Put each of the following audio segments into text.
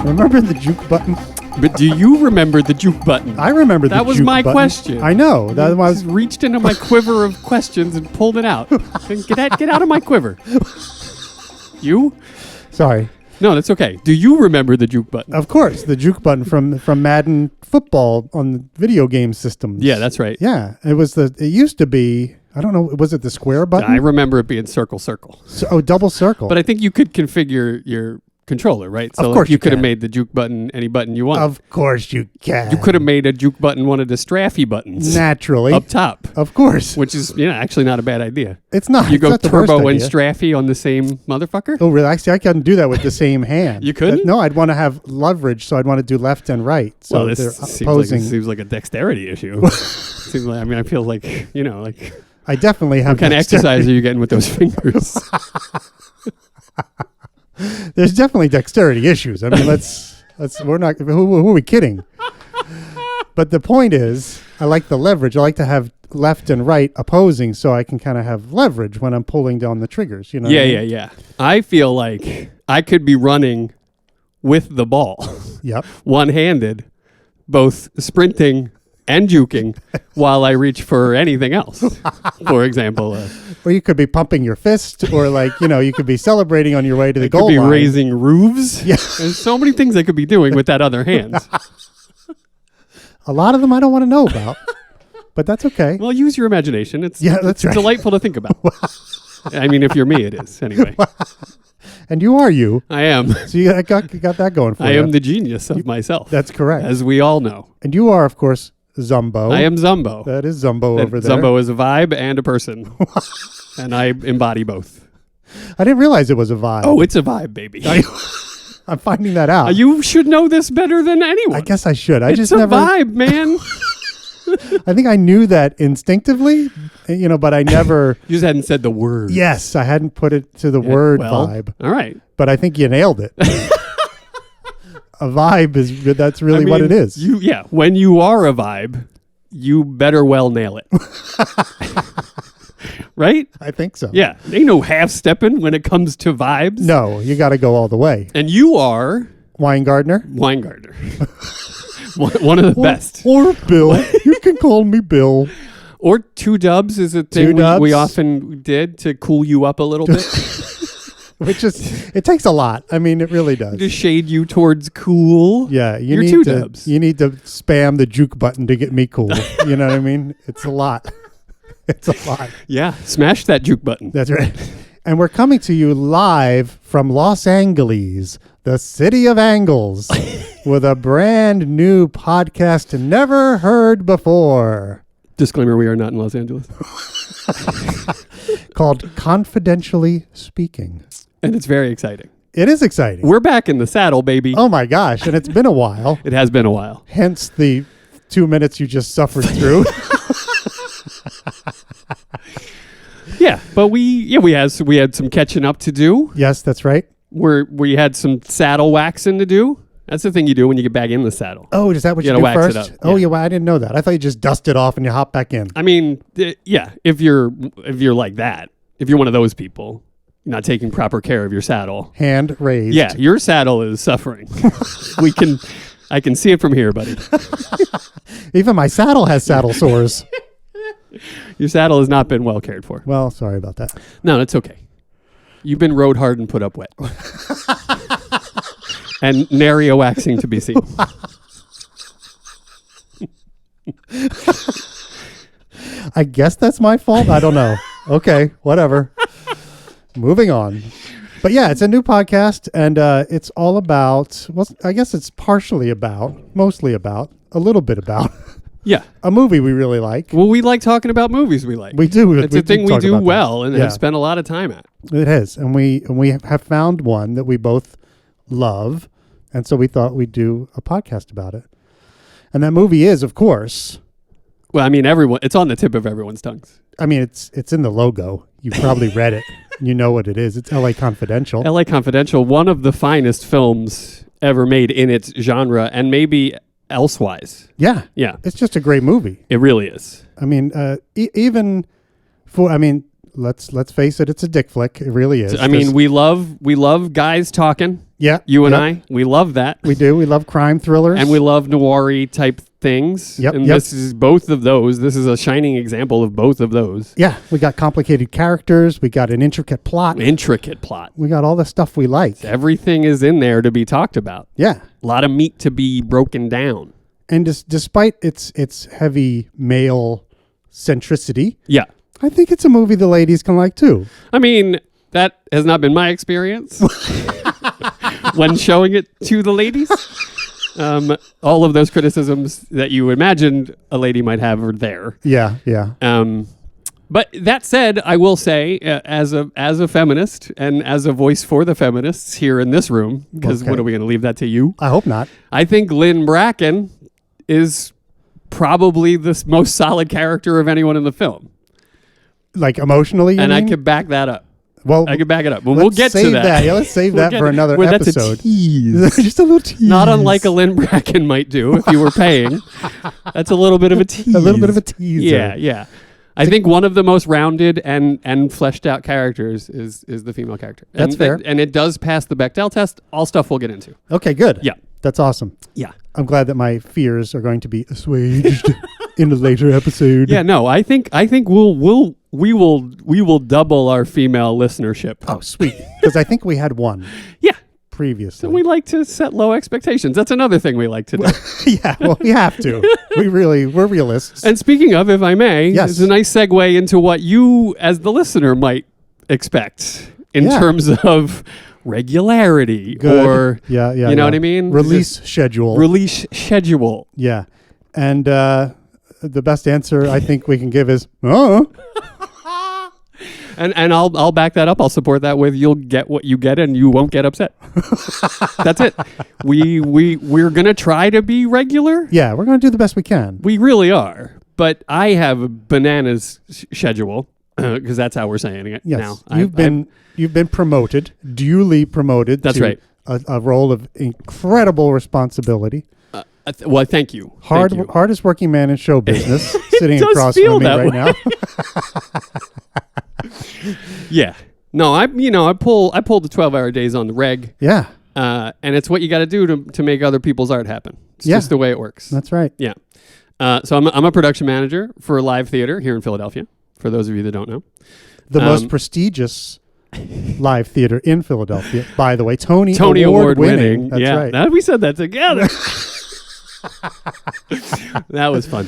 Remember the juke button? But do you remember the juke button? I remember the juke button. That was my question. I know. That was reached into my quiver of questions and pulled it out. Get out of my quiver. You? Sorry. No, that's okay. Do you remember the juke button? Of course, the juke button from Madden football on the video game systems. Yeah, that's right. Yeah, it used to be, I don't know, was it the square button? I remember it being circle. So, double circle. But I think you could configure your controller, right? So of course you could have made the juke button any button you want. Of course you can. You could have made a juke button one of the Straffy buttons. Naturally. Up top. Of course. Which is, actually not a bad idea. It's not. You it's go not the turbo worst and idea. Straffy on the same motherfucker? Oh, really? Actually, I couldn't do that with the same hand. You couldn't? No, I'd want to have leverage, so I'd want to do left and right. So well, this they're seems like a dexterity issue. Seems like, I feel like, I definitely have what kind of exercise are you getting with those fingers? There's definitely dexterity issues. I mean, we're not, who are we kidding? But the point is, I like the leverage. I like to have left and right opposing so I can kind of have leverage when I'm pulling down the triggers. You know? Yeah. I feel like I could be running with the ball. Yep. One-handed, both sprinting and juking while I reach for anything else. For example, or you could be pumping your fist, or you could be celebrating on your way to the goal line. Could be raising roofs. Yeah. There's so many things I could be doing with that other hand. A lot of them I don't want to know about, but that's okay. Well, use your imagination. It's right. Delightful to think about. I mean, if you're me, it is anyway. And you are you. I am. So you got that going for you. I am the genius of myself. That's correct. As we all know. And you are, of course, Zumbo. I am Zumbo. That is Zumbo over there. Zumbo is a vibe and a person. And I embody both. I didn't realize it was a vibe. Oh, it's a vibe, baby. I'm finding that out. You should know this better than anyone. I guess I should. It's a vibe, man. I think I knew that instinctively, but I never... You just hadn't said the word. Yes, I hadn't put it to the word vibe. All right. But I think you nailed it. A vibe that's really what it is. When you are a vibe, you better well nail it. Right? I think so. Yeah. Ain't no half-stepping when it comes to vibes. No, you got to go all the way. And you are... Winegardner. One of the best. Or Bill. You can call me Bill. Or 2 dubs is a thing we often did to cool you up a little bit. It takes a lot. I mean, it really does. To shade you towards cool. Yeah, you need to spam the juke button to get me cool. You know what I mean? It's a lot. It's a lot. Yeah, smash that juke button. That's right. And we're coming to you live from Los Angeles, the city of angles, with a brand new podcast never heard before. Disclaimer, we are not in Los Angeles. Called Confidentially Speaking. And it's very exciting. It is exciting. We're back in the saddle, baby. Oh my gosh. And it's been a while. It has been a while. Hence the 2 minutes you just suffered through. Yeah, but we had some catching up to do. Yes, that's right. We had some saddle waxing to do. That's the thing you do when you get back in the saddle. Oh, is that what you do wax first? it up. Oh, yeah. Well, I didn't know that. I thought you just dust it off and you hop back in. I mean, if you're like that, if you're one of those people, you're not taking proper care of your saddle. Hand raised. Yeah, your saddle is suffering. I can see it from here, buddy. Even my saddle has saddle sores. Your saddle has not been well cared for. Well, sorry about that. No, it's okay. You've been rode hard and put up wet. And nary a waxing to be seen. I guess that's my fault. I don't know. Okay, whatever. Moving on. But yeah, it's a new podcast, and it's all about, well, I guess it's partially about, mostly about, a little bit about Yeah. a movie we really like. Well, we like talking about movies we like. We do. It's a thing we do well and have spent a lot of time at. It is. And we have found one that we both love, and so we thought we'd do a podcast about it. And that movie is, of course... Well, I mean, it's on the tip of everyone's tongues. I mean, it's in the logo. You probably read it. You know what it is. It's L.A. Confidential. L.A. Confidential, one of the finest films ever made in its genre and maybe elsewise. Yeah. Yeah. It's just a great movie. It really is. I mean, even for, I mean, let's face it, it's a dick flick. It really is. I mean, we love guys talking. Yeah. You and I, we love that. We do. We love crime thrillers. And we love noir-y type things. Yep. And this is both of those. This is a shining example of both of those. Yeah. We got complicated characters. We got an intricate plot. We got all the stuff we like. Everything is in there to be talked about. Yeah. A lot of meat to be broken down. And despite its heavy male centricity, yeah, I think it's a movie the ladies can like too. I mean, that has not been my experience when showing it to the ladies. All of those criticisms that you imagined a lady might have are there. Yeah, yeah. But that said, I will say, as a feminist and as a voice for the feminists here in this room, because what are we going to leave that to you? I hope not. I think Lynne Brackened is probably the most solid character of anyone in the film. Like emotionally, and I could back that up. Well, I could back it up. Well, we'll get to that. Yeah, let's save that for another episode. That's a tease. Just a little tease. Not unlike a Lynne Brackened might do if you were paying. That's a little bit of a tease. A little bit of a teaser. Yeah, yeah. I think one of the most rounded and fleshed out characters is the female character. That's fair. And it does pass the Bechdel test. All stuff we'll get into. Okay, good. Yeah. That's awesome. Yeah. I'm glad that my fears are going to be assuaged in a later episode. Yeah, no, I think we will double our female listenership. Oh, sweet. Because I think we had one. Yeah. Previously. So we like to set low expectations. That's another thing we like to do. Yeah, well, we have to. We're realists. And speaking of, if I may, yes. It's a nice segue into what you, as the listener, might expect in terms of regularity. Good. Or, you know what I mean? Release schedule. Release schedule. Yeah. And the best answer I think we can give is, oh. And I'll back that up. I'll support that with you'll get what you get and you won't get upset. That's it. We're gonna try to be regular. Yeah, we're gonna do the best we can. We really are. But I have a bananas schedule because that's how we're saying it now. You've been promoted, duly promoted. That's to right. A role of incredible responsibility. Well, thank you. Hardest working man in show business, sitting does across feel from me that right way. now. Yeah. No, I pull the 12-hour days on the reg. Yeah. And it's what you got to do to make other people's art happen. It's just the way it works. That's right. Yeah. So I'm a production manager for live theater here in Philadelphia. For those of you that don't know, the most prestigious live theater in Philadelphia, by the way, Tony Award winning. That's right. We said that together. That was fun.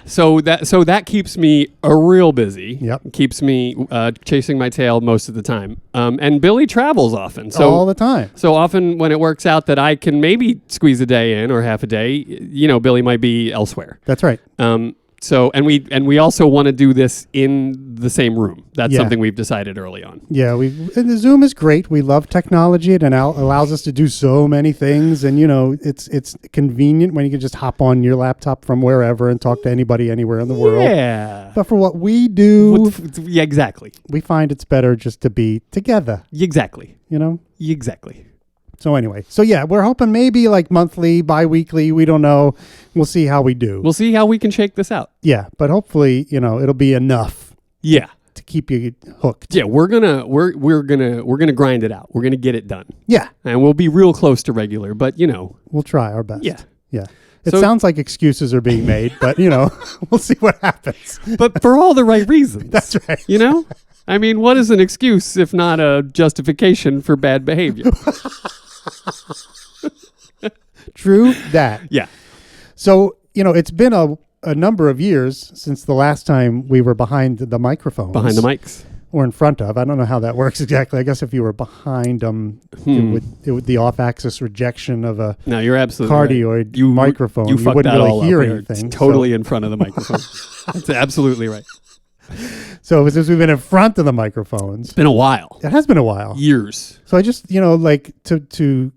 So that keeps me real busy. Yep. Keeps me chasing my tail most of the time. And Billy travels often. So all the time. So often when it works out that I can maybe squeeze a day in or half a day, Billy might be elsewhere. That's right. So we also want to do this in the same room. That's something we've decided early on. Yeah, and the Zoom is great. We love technology. It allows us to do so many things, and it's convenient when you can just hop on your laptop from wherever and talk to anybody anywhere in the world. Yeah. But for what we do, yeah, exactly. We find it's better just to be together. Exactly. Exactly. So anyway, we're hoping maybe like monthly, bi-weekly. We don't know. We'll see how we do. We'll see how we can shake this out. Yeah, but hopefully, it'll be enough. Yeah, to keep you hooked. Yeah, we're gonna grind it out. We're gonna get it done. Yeah, and we'll be real close to regular, but we'll try our best. Yeah. It sounds like excuses are being made, but we'll see what happens. But for all the right reasons. That's right. I mean, what is an excuse if not a justification for bad behavior? True that. Yeah. So, it's been a number of years since the last time we were behind the microphones. Behind the mics. Or in front of. I don't know how that works exactly. I guess if you were behind them, it would the off-axis rejection of a no, you're absolutely cardioid right. microphone. You wouldn't really hear anything. It's totally in front of the microphone. That's absolutely right. So since we've been in front of the microphones, it's been a while. It has been a while. Years. So I just like to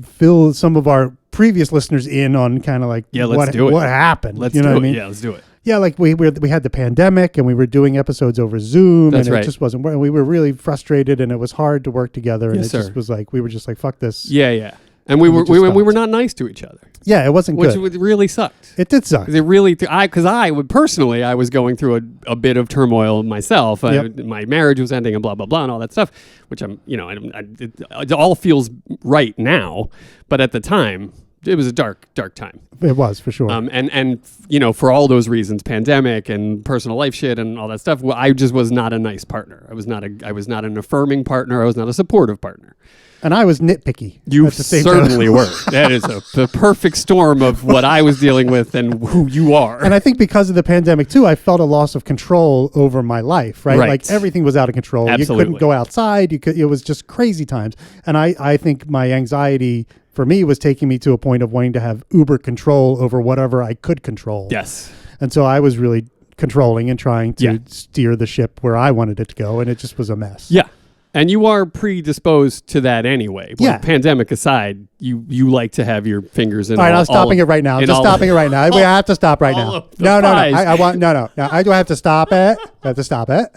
fill some of our previous listeners in on kind of like let's do it. What happened. Let's do it. What I mean? Yeah, let's do it. Yeah, like we had the pandemic and we were doing episodes over Zoom. That's and right. It just wasn't working. We were really frustrated and it was hard to work together. And Yes, it just was like we were just like, fuck this. Yeah. And we were not nice to each other. Yeah, it wasn't which good. really sucked. It did suck. It really, because I would personally, I was going through a bit of turmoil myself. Yep. My marriage was ending and blah blah blah and all that stuff, which it all feels right now, but at the time it was a dark time. It was for sure. And for all those reasons, pandemic and personal life shit and all that stuff, I just was not a nice partner. I was not an affirming partner. I was not a supportive partner. And I was nitpicky. You at the same certainly time. were. That is the perfect storm of what I was dealing with and who you are. And I think because of the pandemic too, I felt a loss of control over my life, right? Right. Like everything was out of control. Absolutely. You couldn't go outside. It was just crazy times. And I think my anxiety for me was taking me to a point of wanting to have uber control over whatever I could control. Yes. And so I was really controlling and trying to Yeah. steer the ship where I wanted it to go. And it just was a mess. Yeah. And you are predisposed to that anyway. Like, Yeah. Pandemic aside, you like to have your fingers in All right, all, I'm stopping it right now. Just stopping it right now. We have to stop right all now. of the No. pies. I want no. I do have to stop it. I have to stop it.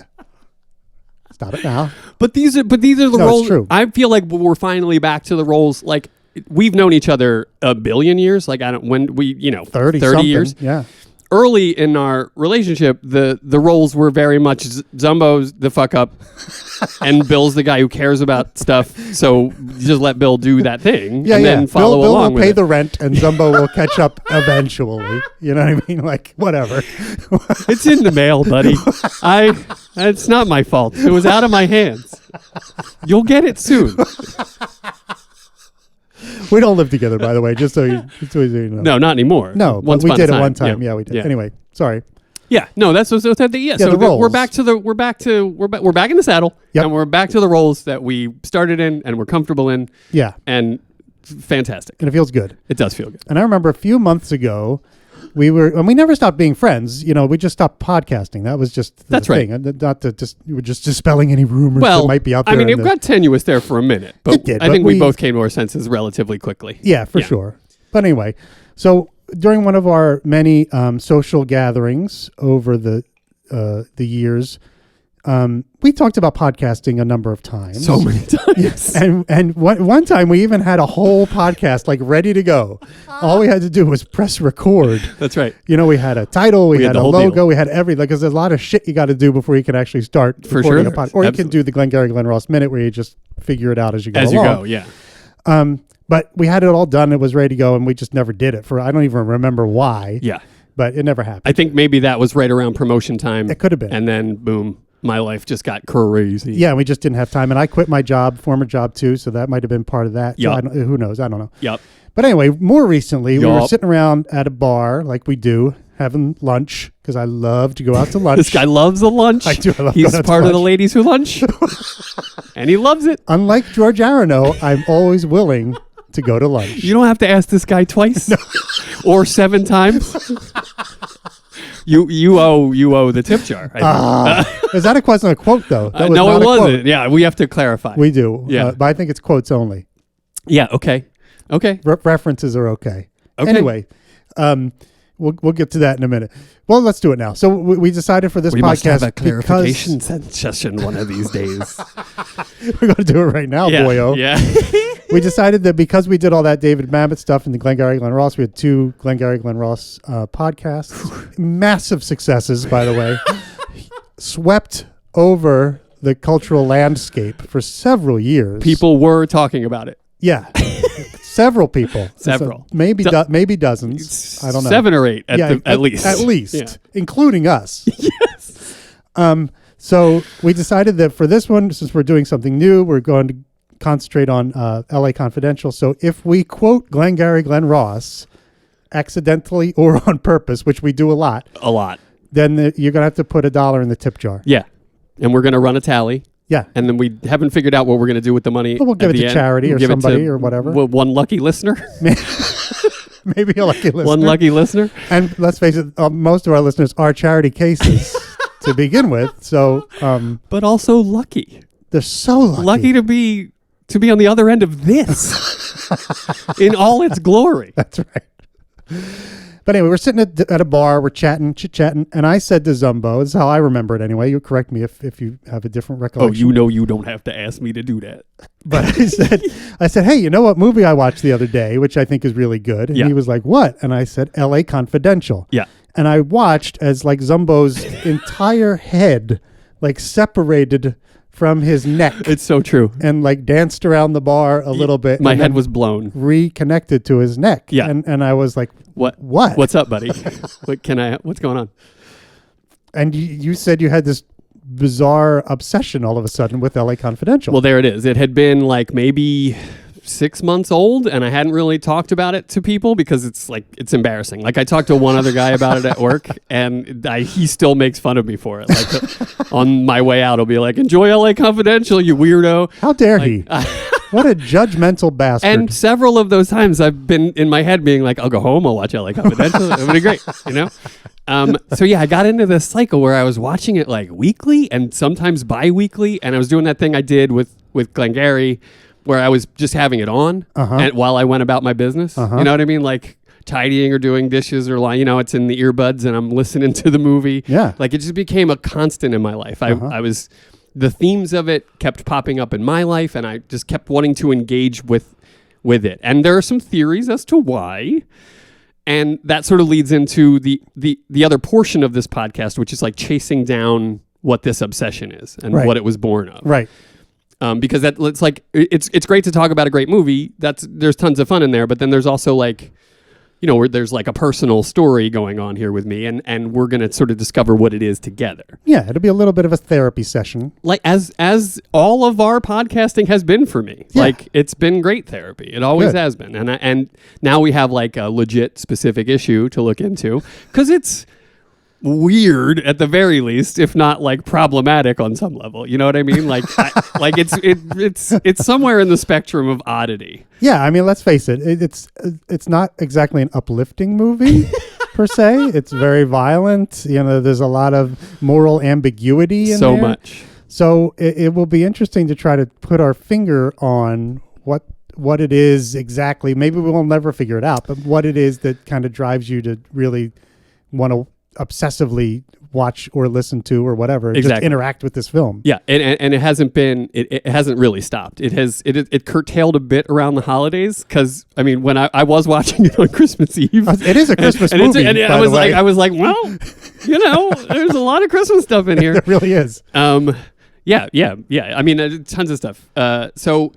Stop it now. But these are the No, roles. it's true. I feel like we're finally back to the roles. Like we've known each other a billion years. Like 30 something. years. Yeah. Early in our relationship, the roles were very much Zumbo's the fuck up, and Bill's the guy who cares about stuff. So you just let Bill do that thing, Yeah, and yeah. then follow Bill along will with pay it. the rent, and Zumbo will catch up eventually. You know what I mean? Like whatever. It's in the mail, buddy. It's not my fault. It was out of my hands. You'll get it soon. We don't live together, by the way. Just so you know. No, not anymore. No, Once but we upon a did it one time. Yeah, Yeah, we did. Yeah. Anyway, sorry. Yeah, no, that's what. So so the roles. we're back in the saddle, Yep. and we're back to the roles that we started in and we're comfortable in, Yeah, and fantastic. and it feels good. It does feel good. And I remember a few months ago, we never stopped being friends. You know, we just stopped podcasting. That was just the That's right. thing. And not to just we were just dispelling any rumors Well, that might be out there. I mean, in it got tenuous there for a minute, but It did, I but think we we- both came to our senses relatively quickly. Yeah, for sure. But anyway, so during one of our many social gatherings over the years, we talked about podcasting a number of times. So many times. And one time we even had a whole podcast like ready to go. All we had to do was press record. That's right. You know, we had a title, we had had the a whole logo, deal. we had everything. Because there's a lot of shit you got to do before you can actually start For recording sure a podcast. there Or is. you can do the Glengarry Glen Ross Minute where you just figure it out as you go As along. you go, yeah. But we had it all done. It was ready to go, and we just never did it. I don't even remember why. Yeah. But it never happened. I think maybe that was right around promotion time. It could have been. And then, boom, my life just got crazy. Yeah, we just didn't have time. And I quit my former job too, so that might have been part of that. So Yup. who knows? I don't know. Yep. But anyway, more recently, we were Yup. sitting around at a bar like we do, having lunch, because I love to go out to lunch. This guy loves a lunch. I do. I love He's going out to part of the lunch. ladies who lunch. And he loves it. Unlike George Arano, I'm always willing to go to lunch. You don't have to ask this guy twice or 7 times. You owe the tip jar. I think. Is that a question? A quote though? That was No, not it a quote. wasn't. Yeah, we have to clarify. We do. Yeah. But I think it's quotes only. Yeah. Okay. References are okay. Okay. Anyway, we'll get to that in a minute. Well, let's do it now. So we decided for this We podcast must have a because clarification session one of these days. we're going to do it right now, yeah. boyo. Yeah. We decided that because we did all that David Mamet stuff in the Glengarry Glen Ross, we had 2 Glengarry Glen Ross podcasts. Massive successes, by the way. Swept over the cultural landscape for several years. People were talking about it. Yeah. Several people. Several. So maybe dozens. I don't know. 7 or 8 at least. At least. Yeah. Including us. Yes. So we decided that for this one, since we're doing something new, we're going to concentrate on LA Confidential. So if we quote Glengarry Glen Ross accidentally or on purpose, which we do a lot, then you're going to have to put $1 in the tip jar. Yeah. And we're going to run a tally. Yeah. And then we haven't figured out what we're going to do with the money. Well, we'll give at it the to end. charity We'll or give it to somebody or whatever. One lucky listener. Maybe a lucky listener. One lucky listener. And let's face it, most of our listeners are charity cases to begin with. So But also lucky. they're so lucky. Lucky to be on the other end of this in all its glory. That's right. But anyway, we're sitting at a bar, we're chatting, chit-chatting, and I said to Zumbo, this is how I remember it anyway, you correct me if you have a different recollection. Oh, you know you don't have to ask me to do that. But I said, hey, you know what movie I watched the other day, which I think is really good? And he was like, what? And I said, L.A. Confidential. Yeah. And I watched as like Zumbo's entire head like separated from his neck. It's so true. And like danced around the bar a little bit. My head was blown. Reconnected to his neck. Yeah. And I was like, What? What's up, buddy? What's going on? And you said you had this bizarre obsession all of a sudden with LA Confidential. Well, there it is. It had been like maybe 6 months old, and I hadn't really talked about it to people because it's embarrassing. Like I talked to one other guy about it at work, and he still makes fun of me for it. Like on my way out, he'll be like, "Enjoy LA Confidential, you weirdo." How dare he? What a judgmental bastard. And several of those times I've been in my head being like, I'll go home, I'll watch LA Confidential. It would be great, you know? So yeah, I got into this cycle where I was watching it like weekly and sometimes bi-weekly. And I was doing that thing I did with Glengarry where I was just having it on and while I went about my business. You know what I mean? Like tidying or doing dishes or, it's in the earbuds and I'm listening to the movie. Yeah. Like it just became a constant in my life. I was... The themes of it kept popping up in my life, and I just kept wanting to engage with it. And there are some theories as to why, and that sort of leads into the other portion of this podcast, which is like chasing down what this obsession is and what it was born of. Right. Because it's like it's great to talk about a great movie. There's tons of fun in there, but then there's also like, where there's like a personal story going on here with me, and we're going to sort of discover what it is together. Yeah, it'll be a little bit of a therapy session. Like as all of our podcasting has been for me. Yeah. Like it's been great therapy. It always has been. And now we have like a legit specific issue to look into because it's weird at the very least, if not like problematic on some level. You know what I mean? Like it's somewhere in the spectrum of oddity. Yeah, I mean, let's face it. It's not exactly an uplifting movie per se. It's very violent. There's a lot of moral ambiguity in so there. Much. So it will be interesting to try to put our finger on what it is exactly. Maybe we will never figure it out, but what it is that kind of drives you to really want to obsessively watch or listen to or whatever, just interact with this film. Yeah, and it hasn't been, it hasn't really stopped. It curtailed a bit around the holidays because I mean when I was watching it on Christmas Eve, it is a Christmas movie. I was like, well, there's a lot of Christmas stuff in here. There really is. Yeah. I mean, tons of stuff. So.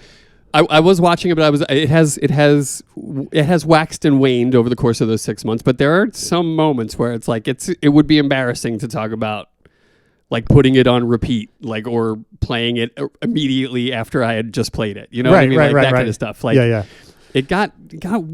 I was watching it, but it has waxed and waned over the course of those 6 months. But there are some moments where it's like it would be embarrassing to talk about, like putting it on repeat, like or playing it immediately after I had just played it. You know what I mean? Like that kind of stuff. Like yeah. It got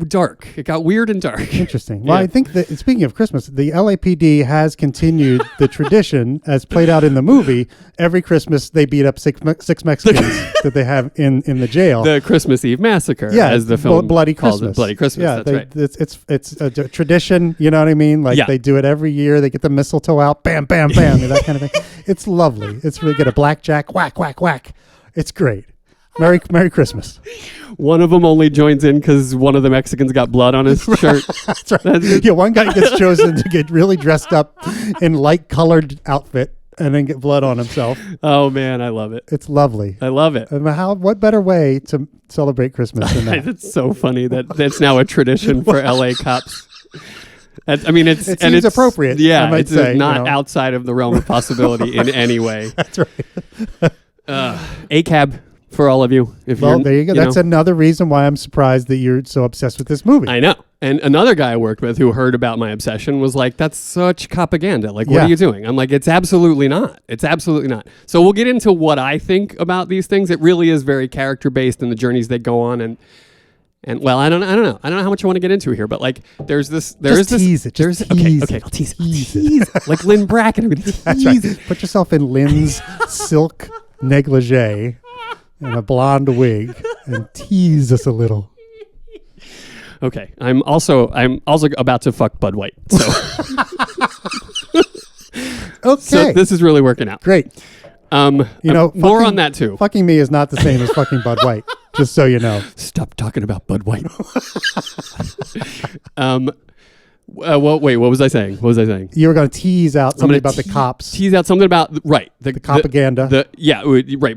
dark. It got weird and dark. Interesting. Well, I think that speaking of Christmas, the LAPD has continued the tradition as played out in the movie. Every Christmas, they beat up six Mexicans that they have in the jail. The Christmas Eve Massacre, as the film Bloody calls Christmas. it. Bloody Christmas, yeah, that's right. It's a tradition, you know what I mean? Like they do it every year. They get the mistletoe out, bam, bam, bam, that kind of thing. It's lovely. It's really good. A blackjack, whack, whack, whack. It's great. Merry Christmas. One of them only joins in because one of the Mexicans got blood on his shirt. That's right. Yeah, one guy gets chosen to get really dressed up in light-colored outfit and then get blood on himself. Oh, man, I love it. It's lovely. I love it. What better way to celebrate Christmas than that? It's so funny that that's now a tradition for LA cops. It seems appropriate. Yeah, I might it's say, not outside of the realm of possibility in any way. That's right. ACAB. For all of you. There you go. That's another reason why I'm surprised that you're so obsessed with this movie. I know. And another guy I worked with who heard about my obsession was like, that's such propaganda. Like, what are you doing? I'm like, it's absolutely not. It's absolutely not. So we'll get into what I think about these things. It really is very character-based in the journeys they go on. And well, I don't know. I don't know how much I want to get into here, but like, okay, I'll tease it. Like Lynne Brackened. That's right. Put yourself in Lynne's silk negligee and a blonde wig and tease us a little. Okay, I'm also about to fuck Bud White. So, okay, so this is really working out. Great. More on that too. Fucking me is not the same as fucking Bud White. Just so you know. Stop talking about Bud White. Well, wait, what was I saying? You were going to tease out something about the cops. Tease out something about the propaganda.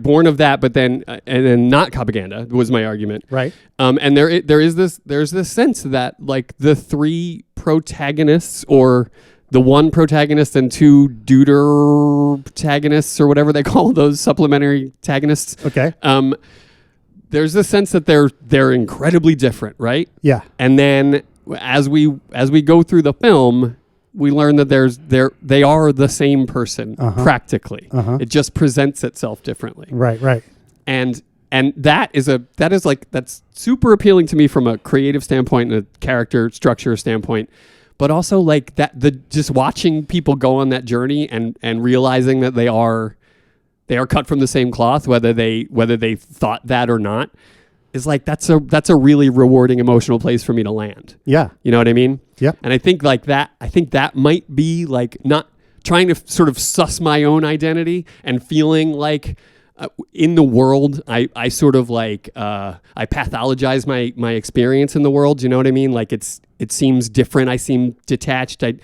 Born of that, but then and then not propaganda was my argument. Right. And there's this sense that like the three protagonists or the one protagonist and two deuter protagonists or whatever they call those supplementary antagonists. Okay. There's this sense that they're incredibly different, right? Yeah. And then as we go through the film, we learn that they are the same person practically. It just presents itself differently. Right. And that's super appealing to me from a creative standpoint and a character structure standpoint, but also like just watching people go on that journey and realizing that they are cut from the same cloth, whether they thought that or not, is like that's a really rewarding emotional place for me to land. Yeah. You know what I mean? Yeah. And I think that might be like not trying to sort of suss my own identity and feeling like in the world, I sort of like I pathologize my experience in the world. You know what I mean? Like it seems different. I seem detached. And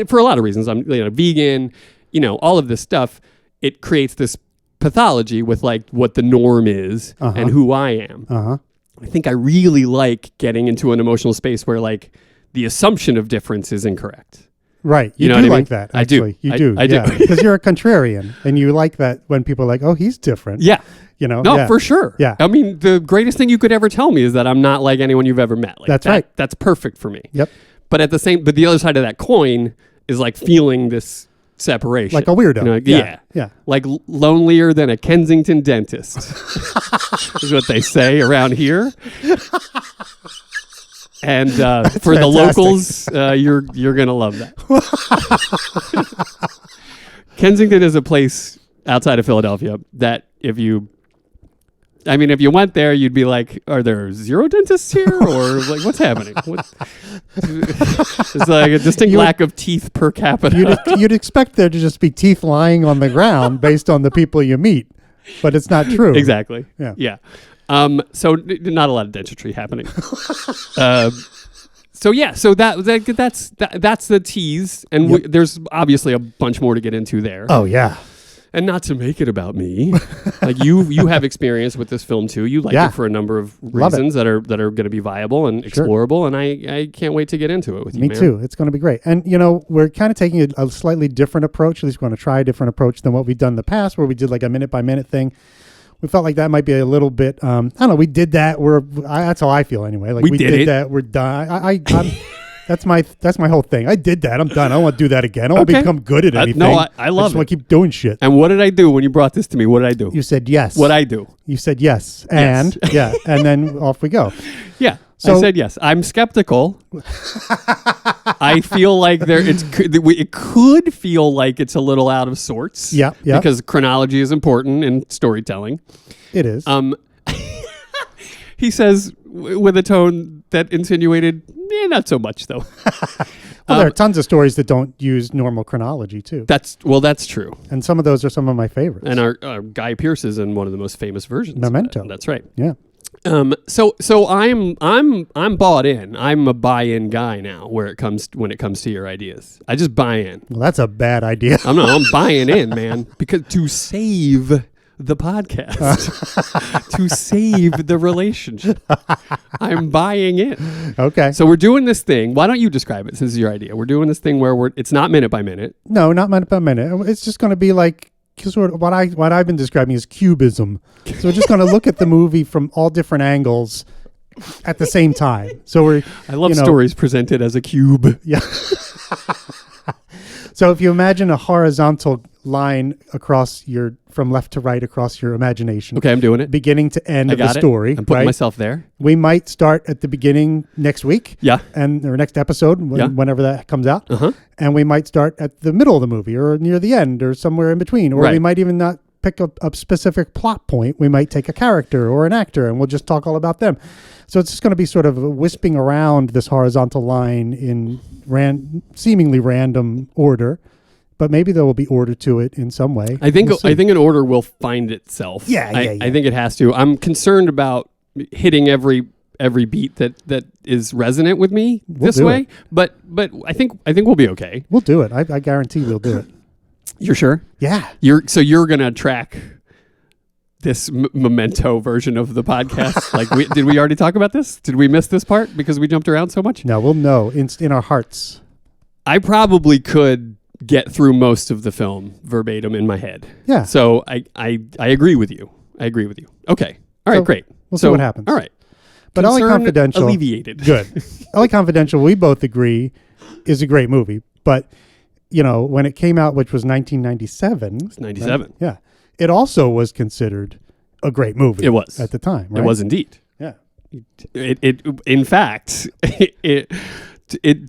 for a lot of reasons, I'm vegan. All of this stuff. It creates this pathology with like what the norm is and who I am. I think I really like getting into an emotional space where like the assumption of difference is incorrect. Right. You know do what I like mean? that, I actually. do. You do. I do. Because you're a contrarian and you like that when people are like, oh, he's different. Yeah. No, for sure. Yeah. I mean, the greatest thing you could ever tell me is that I'm not like anyone you've ever met. Like, That's right. That's perfect for me. Yep. But but the other side of that coin is like feeling this separation. Like a weirdo. Yeah. Like lonelier than a Kensington dentist is what they say around here. And for the locals, you're going to love that. Kensington is a place outside of Philadelphia that if you went there, you'd be like, are there 0 dentists here? Or like, what's happening? It's like a distinct lack of teeth per capita. You'd expect there to just be teeth lying on the ground based on the people you meet, but it's not true. Exactly. Yeah. So not a lot of dentistry happening. So that's the tease, and there's obviously a bunch more to get into there. Oh yeah. And not to make it about me, like you have experience with this film too. You like it for a number of reasons that are going to be viable and explorable, and I can't wait to get into it with you. Me too. It's going to be great. And we're kind of taking a slightly different approach. At least we're going to try a different approach than what we've done in the past, where we did like a minute by minute thing. We felt like that might be a little bit. I don't know. We did that. That's how I feel anyway. Like we did that. We're done. That's my whole thing. I did that. I'm done. I don't want to do that again. I don't want to become good at anything. No, I love it. I just want to keep doing shit. And what did I do when you brought this to me? What did I do? You said yes. What I do? You said yes. And and then off we go. Yeah. So I said yes. I'm skeptical. I feel like it could feel like it's a little out of sorts. Yeah. Because chronology is important in storytelling. It is. He says with a tone that insinuated, not so much though. Well, there are tons of stories that don't use normal chronology too. That's true. And some of those are some of my favorites. And our Guy Pearce is in one of the most famous versions. Memento. That's right. Yeah. So I'm bought in. I'm a buy-in guy now when it comes to your ideas. I just buy in. Well, that's a bad idea. I'm buying in, man, because to save the podcast, to save the relationship, I'm buying in. Okay. So we're doing this thing. Why don't you describe it since it's your idea? We're doing this thing where it's not minute by minute. No, not minute by minute. It's just going to be like sort of what I've been describing as cubism. So we're just going to look at the movie from all different angles at the same time. So I love stories presented as a cube. Yeah. So if you imagine a horizontal line from left to right across your imagination. Okay, I'm doing it. Beginning to end of the story. I'm putting myself there. We might start at the beginning next week. Yeah. Or next episode, whenever that comes out. Uh-huh. And we might start at the middle of the movie or near the end or somewhere in between. Or we might even not pick up a specific plot point. We might take a character or an actor and we'll just talk all about them. So it's just going to be sort of wisping around this horizontal line in seemingly random order, but maybe there will be order to it in some way. I think an order will find itself. Yeah. I think it has to. I'm concerned about hitting every every beat that is resonant with me this do way. it. But I think we'll be okay. We'll do it. I guarantee we'll do it. You're sure? Yeah. You're gonna track this memento version of the podcast. Like, did we already talk about this? Did we miss this part because we jumped around so much? No, we'll know in our hearts. I probably could get through most of the film verbatim in my head. Yeah. So I agree with you. Okay. All right, So great. we'll see what happens. All right. But LA Concern Confidential, alleviated. good. LA Confidential, we both agree, is a great movie. But, when it came out, which was 1997. It's 97. Right? Yeah. It also was considered a great movie. It was. At the time, right? It was indeed. Yeah. It in fact, it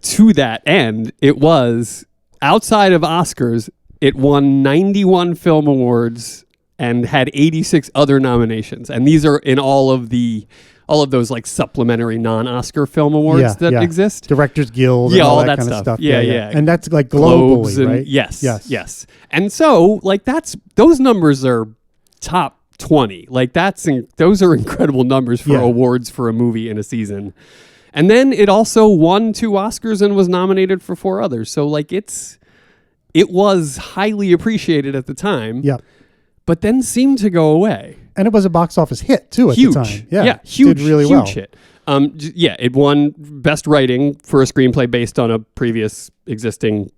to that end, it was outside of Oscars, it won 91 film awards and had 86 other nominations. And these are in all of those like supplementary non-Oscar film awards that exist. Directors Guild, Yeah, and all all that that kind of stuff. stuff. Yeah. And that's like Globes globally, and right? Yes. And so like those numbers are top 20. Like those are incredible numbers for awards for a movie in a season. And then it also won 2 Oscars and was nominated for 4 others. So like it was highly appreciated at the time. Yeah. But then seemed to go away. And it was a box office hit too at Huge. the time. Yeah, huge. Did really huge well. Hit. It won Best Writing for a screenplay based on a previous existing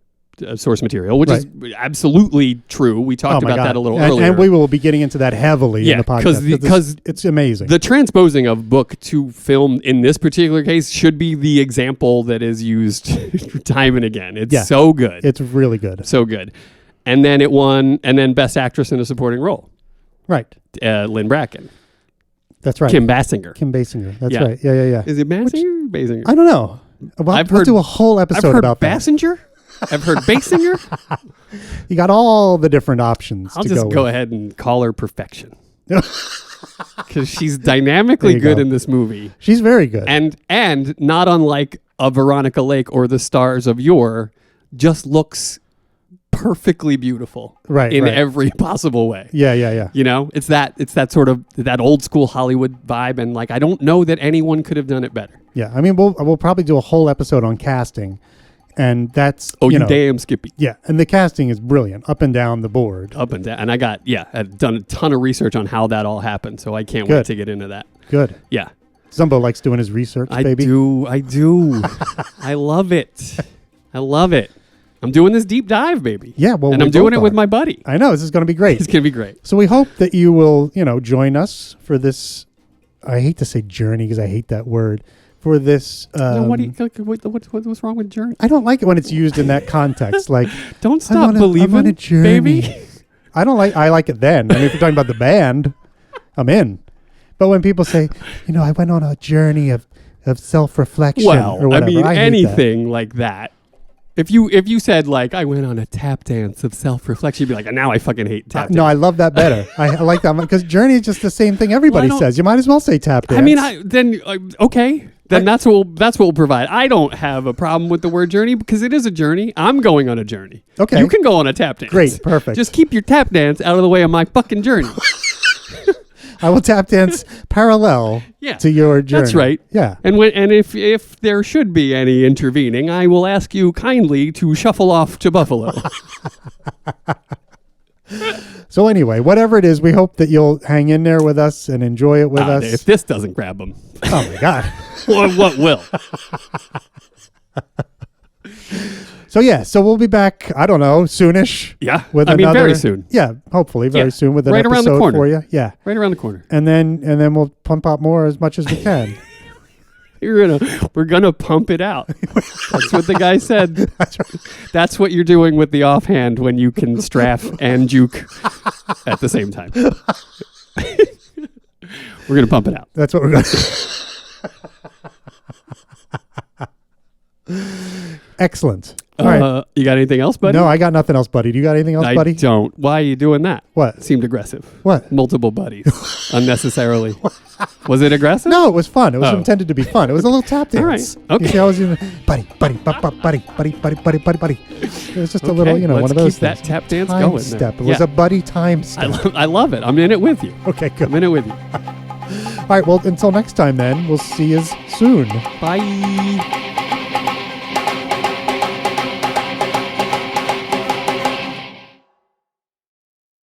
source material, which is absolutely true. We talked about that a little earlier. And we will be getting into that heavily in the podcast. Because it's amazing. The transposing of book to film in this particular case should be the example that is used time and again. It's so good. It's really good. So good. And then it won, and then Best Actress in a Supporting Role. Right. Lynne Brackened. That's right. Kim Basinger. That's right. Yeah. Is it Basinger or Basinger? I don't know. Well, we'll do a whole episode about that. Basinger? I've heard Basinger. You got all the different options. I'll just go ahead and call her Perfection. Because she's dynamically good in this movie. She's very good. And not unlike a Veronica Lake or the Stars of Yore, just looks perfectly beautiful in every possible way. Yeah. It's that sort of that old school Hollywood vibe, and like I don't know that anyone could have done it better. Yeah, I mean we'll probably do a whole episode on casting, and that's damn Skippy. Yeah, and the casting is brilliant up and down the board. Up and down, and I've done a ton of research on how that all happened, so I can't wait to get into that. Good. Yeah, Zumbo likes doing his research. Baby. I do. I love it. I'm doing this deep dive, baby. Yeah, well, and I'm doing it with my buddy. I know, this is going to be great. It's going to be great. So we hope that you will, join us for this. I hate to say journey because I hate that word. For this, what's wrong with journey? I don't like it when it's used in that conteest. Like, don't stop believing, I'm on a journey. baby. I like it then. I mean, if you're talking about the band, I'm in. But when people say, I went on a journey of self-reflection or whatever, I mean, I hate anything like that. If you said like I went on a tap dance of self-reflection, you'd be like, now I fucking hate tap dance. No, I love that better. I like that because journey is just the same thing everybody says. You might as well say tap dance. I mean, okay. Then that's what we'll provide. I don't have a problem with the word journey because it is a journey. I'm going on a journey. Okay. You can go on a tap dance. Great, perfect. Just keep your tap dance out of the way of my fucking journey. I will tap dance parallel to your journey. That's right. Yeah. And if there should be any intervening, I will ask you kindly to shuffle off to Buffalo. So anyway, whatever it is, we hope that you'll hang in there with us and enjoy it with us. If this doesn't grab them. Oh my God. What will? So we'll be back, I don't know, soonish. Yeah. With very soon. Yeah, hopefully very soon with an right around the episode corner. for you. Yeah. Right around the corner. And then we'll pump out more as much as we can. We're gonna pump it out. That's what the guy said. That's right. That's what you're doing with the offhand when you can straff and juke at the same time. We're gonna pump it out. That's what we're gonna Excellent. All right. You got anything else, buddy? No, I got nothing else, buddy. Do you got anything else, buddy? I don't. Why are you doing that? What? Seemed aggressive. What? Multiple buddies. Unnecessarily. Was it aggressive? No, it was fun. It was intended to be fun. It was a little tap dance. All right. Okay. You see, I was even buddy. It was just a little, one of those keep that things. tap dance time going step. there. It was a buddy time step. I love it. I'm in it with you. Okay, good. I'm in it with you. All right. Well, until next time, then we'll see you soon. Bye.